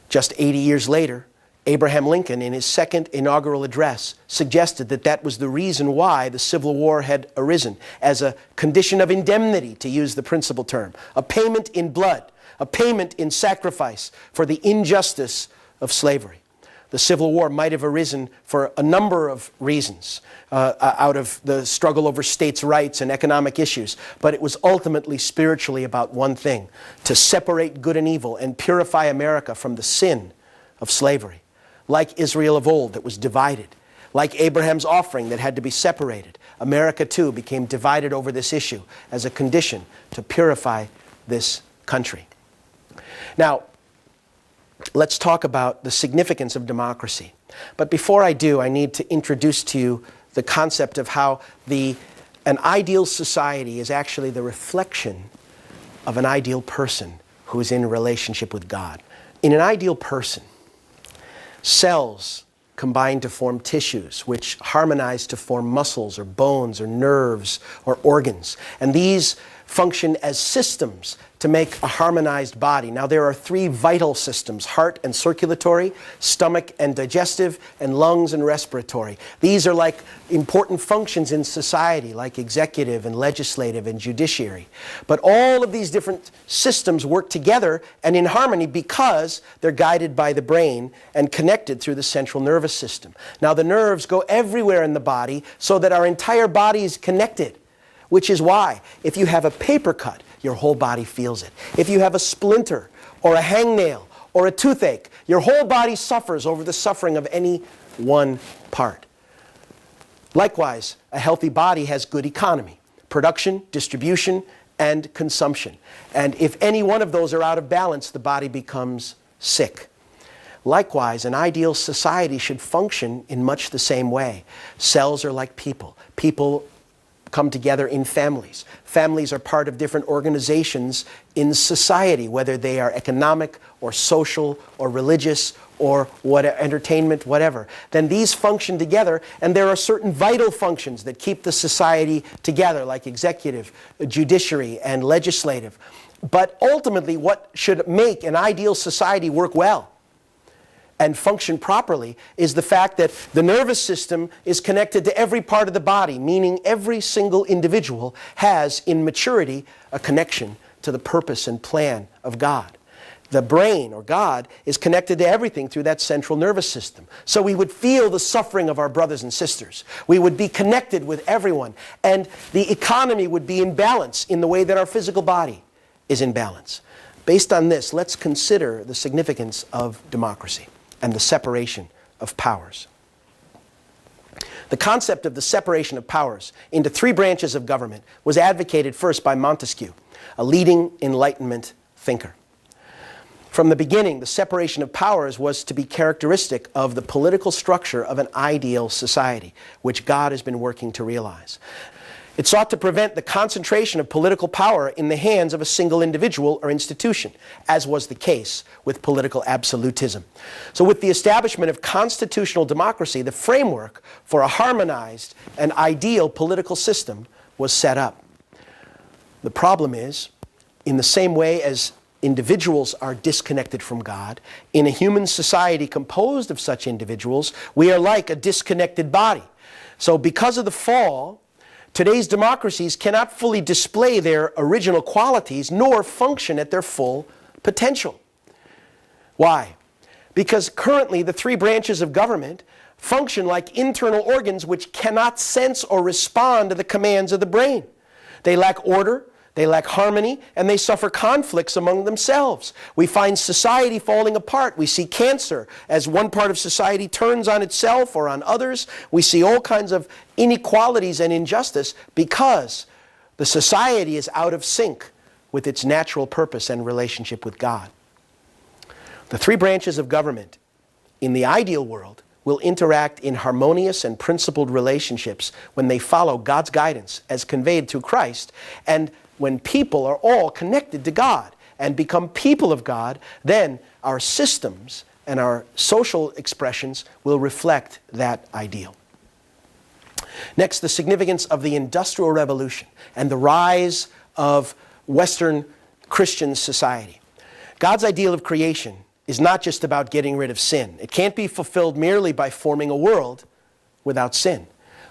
Just 80 years later, Abraham Lincoln, in his second inaugural address, suggested that that was the reason why the Civil War had arisen, as a condition of indemnity, to use the principal term, a payment in blood, a payment in sacrifice for the injustice of slavery. The Civil War might have arisen for a number of reasons out of the struggle over states' rights and economic issues, but it was ultimately spiritually about one thing: to separate good and evil and purify America from the sin of slavery. Like Israel of old that was divided, like Abraham's offering that had to be separated, America too became divided over this issue as a condition to purify this country. Now, let's talk about the significance of democracy. But before I do, I need to introduce to you the concept of how an ideal society is actually the reflection of an ideal person who is in a relationship with God. In an ideal person, cells combine to form tissues, which harmonize to form muscles or bones or nerves or organs. And these function as systems to make a harmonized body. Now, there are three vital systems: heart and circulatory, stomach and digestive, and lungs and respiratory. These are like important functions in society, like executive and legislative and judiciary. But all of these different systems work together and in harmony because they're guided by the brain and connected through the central nervous system. Now, the nerves go everywhere in the body so that our entire body is connected, which is why if you have a paper cut, your whole body feels it. If you have a splinter or a hangnail or a toothache, your whole body suffers over the suffering of any one part. Likewise, a healthy body has good economy: production, distribution, and consumption. And if any one of those are out of balance, the body becomes sick. Likewise, an ideal society should function in much the same way. Cells are like people. People come together in families. Families are part of different organizations in society, whether they are economic or social or religious or entertainment, whatever. Then these function together, and there are certain vital functions that keep the society together, like executive, judiciary, and legislative. But ultimately, what should make an ideal society work well and function properly is the fact that the nervous system is connected to every part of the body, meaning every single individual has, in maturity, a connection to the purpose and plan of God. The brain, or God, is connected to everything through that central nervous system. So we would feel the suffering of our brothers and sisters. We would be connected with everyone. And the economy would be in balance in the way that our physical body is in balance. Based on this, let's consider the significance of democracy and the separation of powers. The concept of the separation of powers into three branches of government was advocated first by Montesquieu, a leading Enlightenment thinker. From the beginning, the separation of powers was to be characteristic of the political structure of an ideal society, which God has been working to realize. It sought to prevent the concentration of political power in the hands of a single individual or institution, as was the case with political absolutism. So with the establishment of constitutional democracy, the framework for a harmonized and ideal political system was set up. The problem is, in the same way as individuals are disconnected from God. In a human society composed of such individuals, we are like a disconnected body. So because of the fall, today's democracies cannot fully display their original qualities nor function at their full potential. Why? Because currently the three branches of government function like internal organs which cannot sense or respond to the commands of the brain. They lack order, they lack harmony, and they suffer conflicts among themselves. We find society falling apart. We see cancer as one part of society turns on itself or on others. We see all kinds of inequalities and injustice because the society is out of sync with its natural purpose and relationship with God. The three branches of government in the ideal world will interact in harmonious and principled relationships when they follow God's guidance as conveyed through Christ, and when people are all connected to God and become people of God, then our systems and our social expressions will reflect that ideal. Next, the significance of the Industrial Revolution and the rise of Western Christian society. God's ideal of creation is not just about getting rid of sin. It can't be fulfilled merely by forming a world without sin.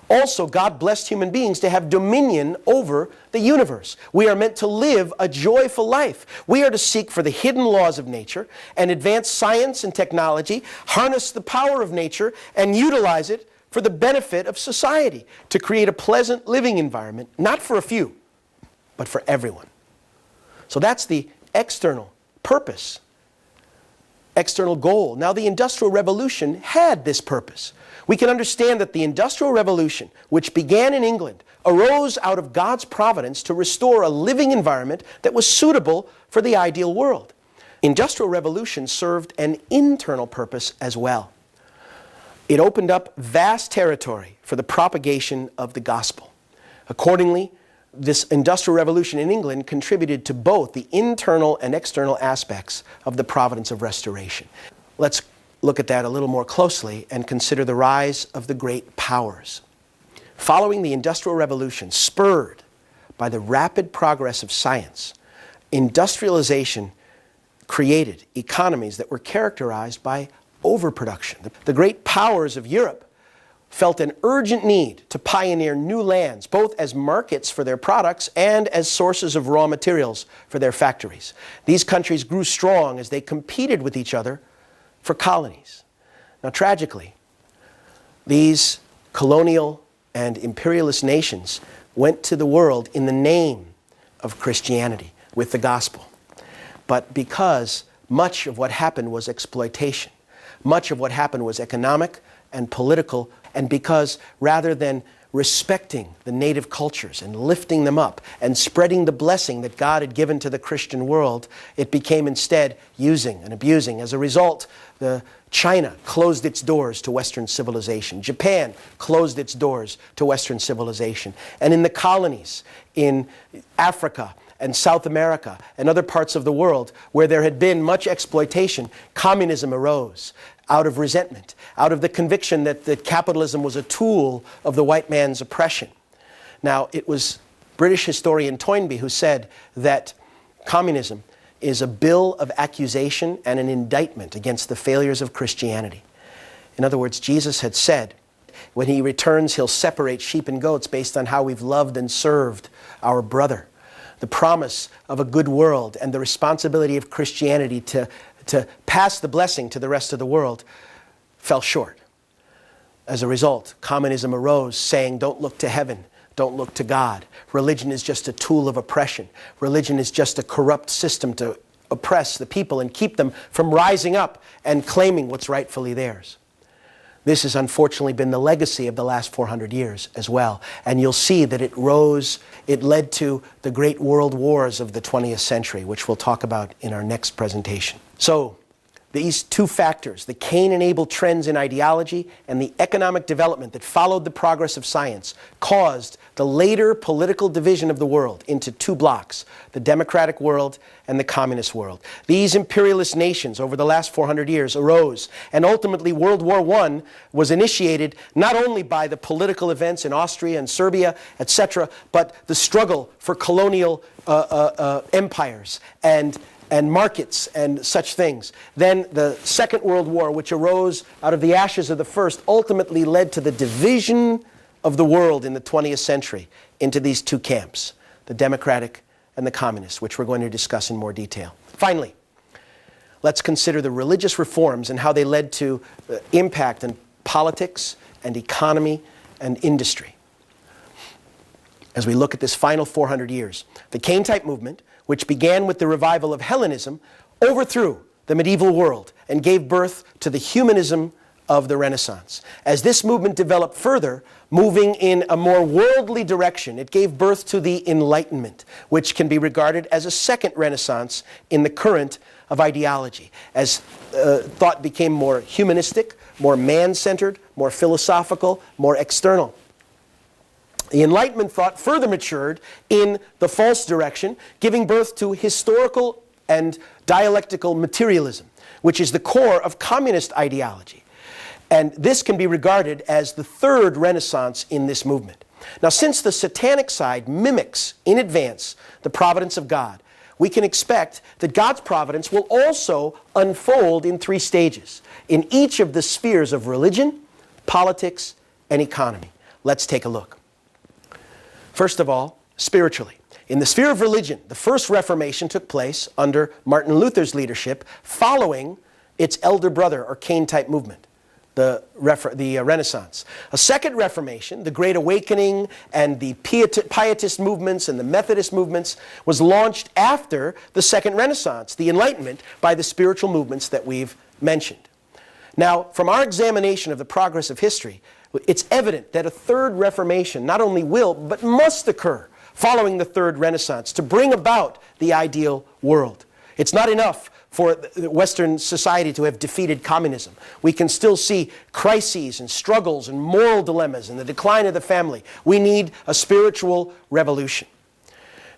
Also, God blessed human beings to have dominion over the universe. We are meant to live a joyful life. We are to seek for the hidden laws of nature and advance science and technology, harness the power of nature, and utilize it for the benefit of society, to create a pleasant living environment, not for a few, but for everyone. So that's the external purpose, external goal. Now, the Industrial Revolution had this purpose. We can understand that the Industrial Revolution, which began in England, arose out of God's providence to restore a living environment that was suitable for the ideal world. Industrial Revolution served an internal purpose as well. It opened up vast territory for the propagation of the gospel. Accordingly, this Industrial Revolution in England contributed to both the internal and external aspects of the providence of restoration. Let's look at that a little more closely and consider the rise of the great powers. Following the Industrial Revolution, spurred by the rapid progress of science, industrialization created economies that were characterized by overproduction. The great powers of Europe felt an urgent need to pioneer new lands, both as markets for their products and as sources of raw materials for their factories. These countries grew strong as they competed with each other for colonies. Now, tragically, these colonial and imperialist nations went to the world in the name of Christianity with the gospel. But because much of what happened was exploitation, much of what happened was economic and political, and because rather than respecting the native cultures and lifting them up and spreading the blessing that God had given to the Christian world, it became instead using and abusing. As a result, China closed its doors to Western civilization. Japan closed its doors to Western civilization. And in the colonies, in Africa and South America and other parts of the world where there had been much exploitation, communism arose out of resentment, out of the conviction that capitalism was a tool of the white man's oppression. Now, it was British historian Toynbee who said that communism is a bill of accusation and an indictment against the failures of Christianity. In other words, Jesus had said, when he returns, he'll separate sheep and goats based on how we've loved and served our brother. The promise of a good world and the responsibility of Christianity to pass the blessing to the rest of the world fell short. As a result, communism arose saying, don't look to heaven, don't look to God. Religion is just a tool of oppression. Religion is just a corrupt system to oppress the people and keep them from rising up and claiming what's rightfully theirs. This has unfortunately been the legacy of the last 400 years as well. And you'll see that it led to the great world wars of the 20th century, which we'll talk about in our next presentation. So, these two factors, the Cain and Abel trends in ideology and the economic development that followed the progress of science, caused the later political division of the world into two blocks, the democratic world and the communist world. These imperialist nations over the last 400 years arose, and ultimately World War I was initiated not only by the political events in Austria and Serbia, etc., but the struggle for colonial empires and and markets and such things. Then the Second World War, which arose out of the ashes of the First, ultimately led to the division of the world in the 20th century into these two camps, the democratic and the communist, which we're going to discuss in more detail. Finally, let's consider the religious reforms and how they led to impact in politics and economy and industry. As we look at this final 400 years, the Cain-type movement, which began with the revival of Hellenism, overthrew the medieval world and gave birth to the humanism of the Renaissance. As this movement developed further, moving in a more worldly direction, it gave birth to the Enlightenment, which can be regarded as a second Renaissance in the current of ideology, as thought became more humanistic, more man-centered, more philosophical, more external. The Enlightenment thought further matured in the false direction, giving birth to historical and dialectical materialism, which is the core of communist ideology. And this can be regarded as the third Renaissance in this movement. Now, since the satanic side mimics in advance the providence of God, we can expect that God's providence will also unfold in three stages, in each of the spheres of religion, politics, and economy. Let's take a look. First of all, spiritually. In the sphere of religion, the first Reformation took place under Martin Luther's leadership following its elder brother or Cain-type movement, the Renaissance. A second Reformation, the Great Awakening and the Pietist movements and the Methodist movements, was launched after the second Renaissance, the Enlightenment, by the spiritual movements that we've mentioned. Now, from our examination of the progress of history, it's evident that a third Reformation not only will, but must occur following the third Renaissance to bring about the ideal world. It's not enough for Western society to have defeated communism. We can still see crises and struggles and moral dilemmas and the decline of the family. We need a spiritual revolution.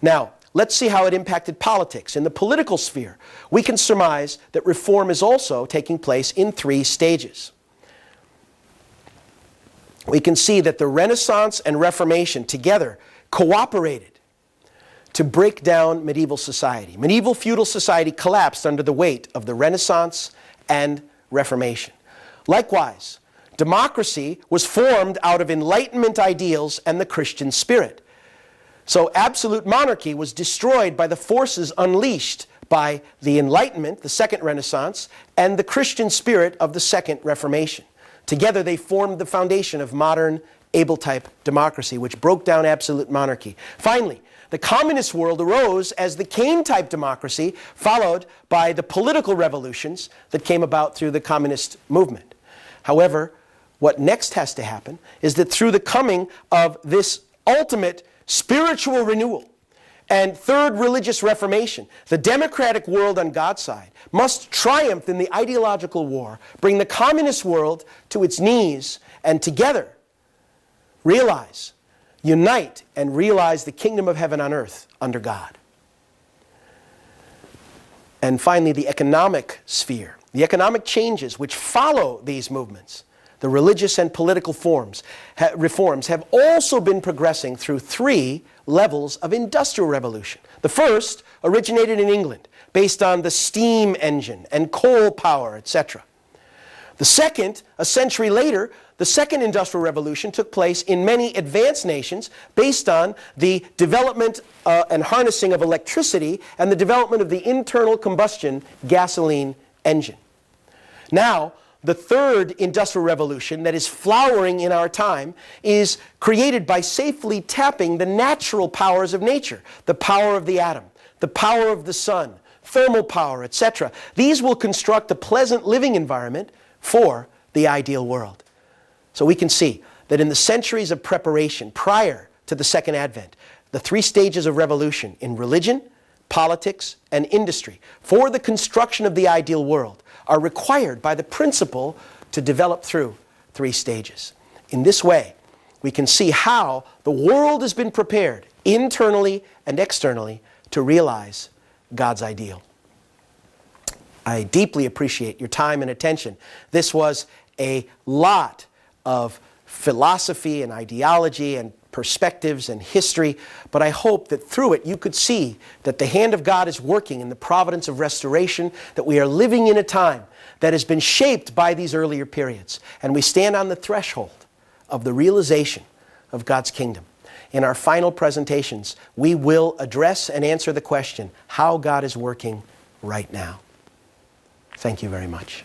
Now, let's see how it impacted politics. In the political sphere, we can surmise that reform is also taking place in three stages. We can see that the Renaissance and Reformation together cooperated to break down medieval society. Medieval feudal society collapsed under the weight of the Renaissance and Reformation. Likewise, democracy was formed out of Enlightenment ideals and the Christian spirit. So absolute monarchy was destroyed by the forces unleashed by the Enlightenment, the second Renaissance, and the Christian spirit of the second Reformation. Together they formed the foundation of modern Abel-type democracy, which broke down absolute monarchy. Finally, the communist world arose as the Cain-type democracy, followed by the political revolutions that came about through the communist movement. However, what next has to happen is that through the coming of this ultimate spiritual renewal and third religious reformation, the democratic world on God's side must triumph in the ideological war, bring the communist world to its knees, and together unite and realize the kingdom of heaven on earth under God. And finally, the economic sphere. The economic changes which follow these movements, the religious and political reforms, have also been progressing through three levels of industrial revolution. The first originated in England, based on the steam engine and coal power, etc. The second, a century later, the second industrial revolution took place in many advanced nations based on the development and harnessing of electricity and the development of the internal combustion gasoline engine. Now, the third industrial revolution that is flowering in our time is created by safely tapping the natural powers of nature, the power of the atom, the power of the sun, thermal power, etc. These will construct a pleasant living environment for the ideal world. So we can see that in the centuries of preparation prior to the Second Advent, the three stages of revolution in religion, politics, and industry for the construction of the ideal world are required by the principle to develop through three stages. In this way, we can see how the world has been prepared internally and externally to realize God's ideal. I deeply appreciate your time and attention. This was a lot of philosophy and ideology and perspectives and history, but I hope that through it you could see that the hand of God is working in the providence of restoration, that we are living in a time that has been shaped by these earlier periods, and we stand on the threshold of the realization of God's kingdom. In our final presentations, we will address and answer the question, how God is working right now. Thank you very much.